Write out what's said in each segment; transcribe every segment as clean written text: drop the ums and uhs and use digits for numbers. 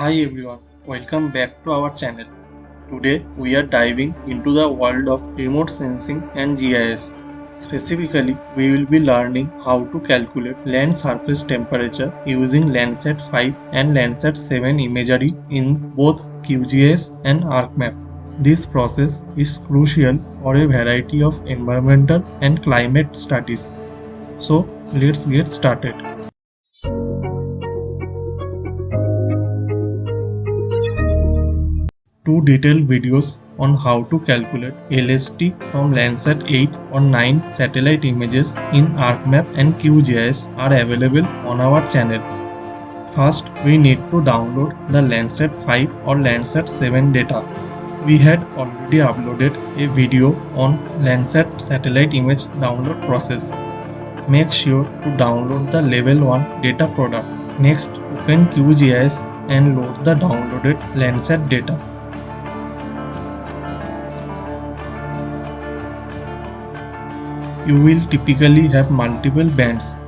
Hi everyone, welcome back to our channel. Today we are diving into the world of remote sensing and GIS. Specifically, we will be learning how to calculate land surface temperature using Landsat 5 and Landsat 7 imagery in both QGIS and ArcMap. This process is crucial for a variety of environmental and climate studies. So, let's get started. Two detailed videos on how to calculate LST from Landsat 8 or 9 satellite images in ArcMap and QGIS are available on our channel. First, we need to download the Landsat 5 or Landsat 7 data. We had already uploaded a video on Landsat satellite image download process. Make sure to download the level 1 data product. Next, open QGIS and load the downloaded Landsat data. You will typically have multiple bands.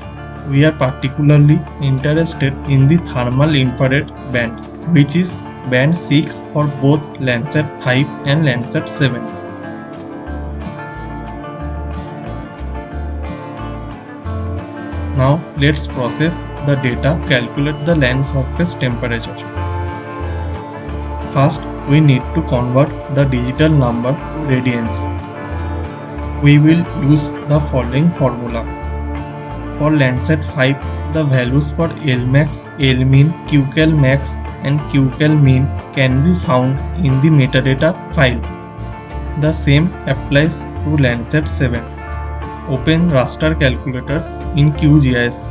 We are particularly interested in the thermal infrared band, which is band 6 for both Landsat 5 and Landsat 7. Now let's process the data, calculate the land surface temperature. First, we need to convert the digital number to radians. We will use the following formula. For Landsat 5, the values for Lmax, Lmin, QCalMax and QCalMin can be found in the metadata file. The same applies to Landsat 7. Open raster calculator in QGIS.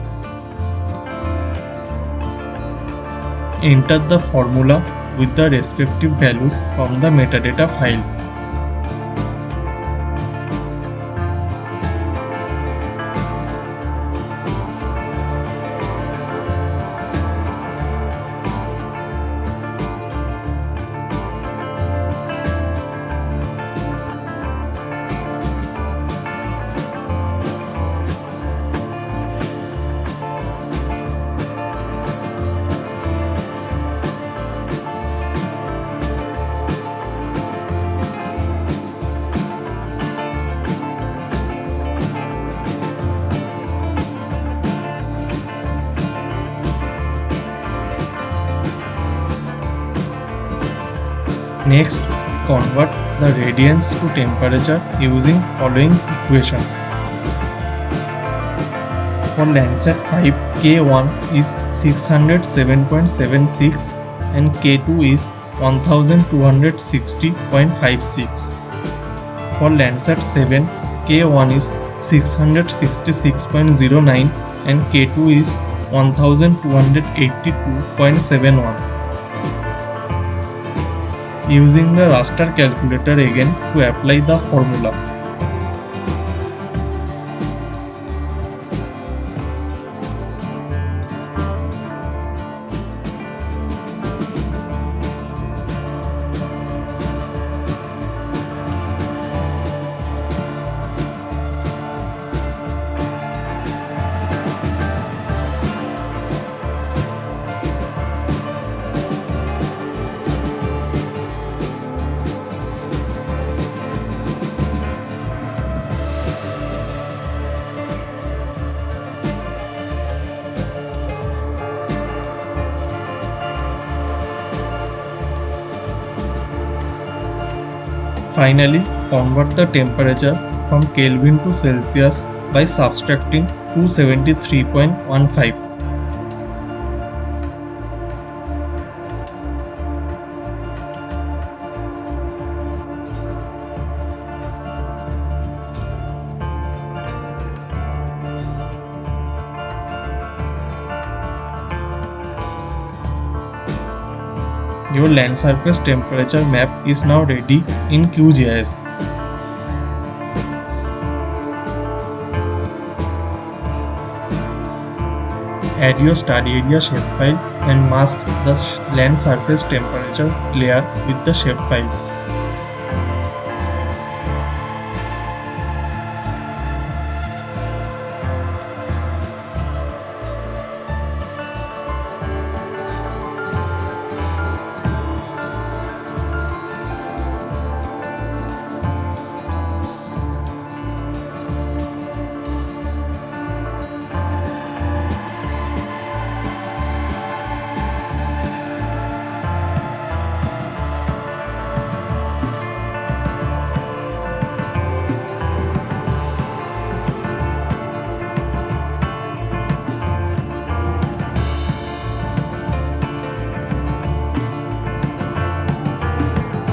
Enter the formula with the respective values from the metadata file. Next, convert the radians to temperature using following equation. For Landsat 5, K1 is 607.76 and K2 is 1260.56. For Landsat 7, K1 is 666.09 and K2 is 1282.71. Using the raster calculator again to apply the formula. Finally, convert the temperature from Kelvin to Celsius by subtracting 273.15. Your land surface temperature map is now ready in QGIS. Add your study area shapefile and mask the land surface temperature layer with the shapefile.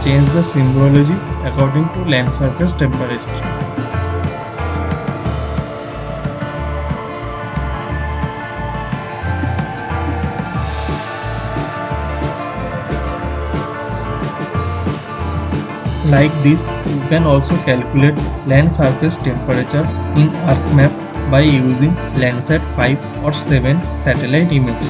Change the symbology according to land surface temperature. Like this, you can also calculate land surface temperature in ArcMap by using Landsat 5 or 7 satellite image.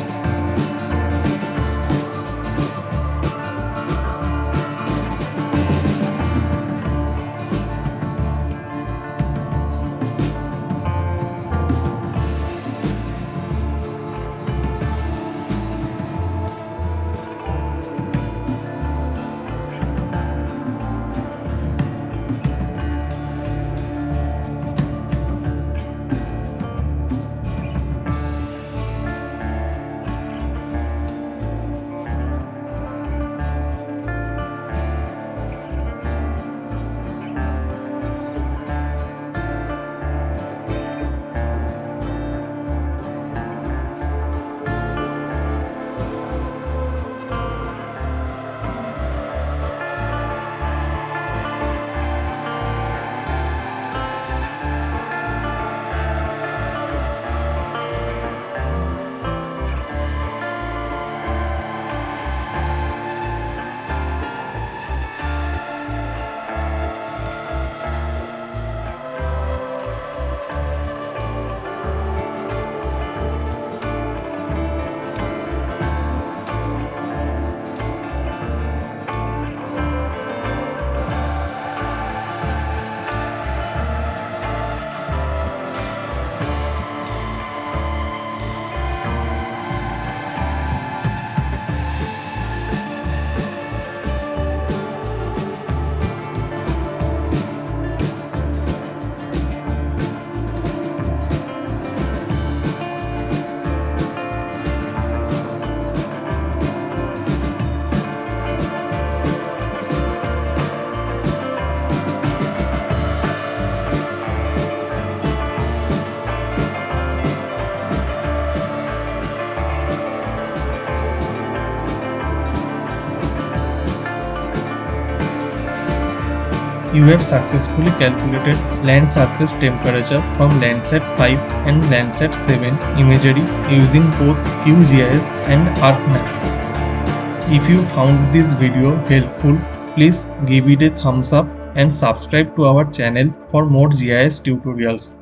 You have successfully calculated land surface temperature from Landsat 5 and Landsat 7 imagery using both QGIS and ArcMap. If you found this video helpful, please give it a thumbs up and subscribe to our channel for more GIS tutorials.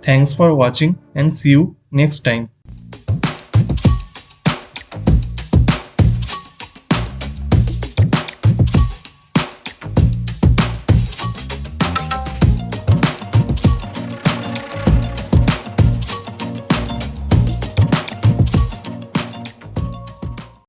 Thanks for watching and see you next time.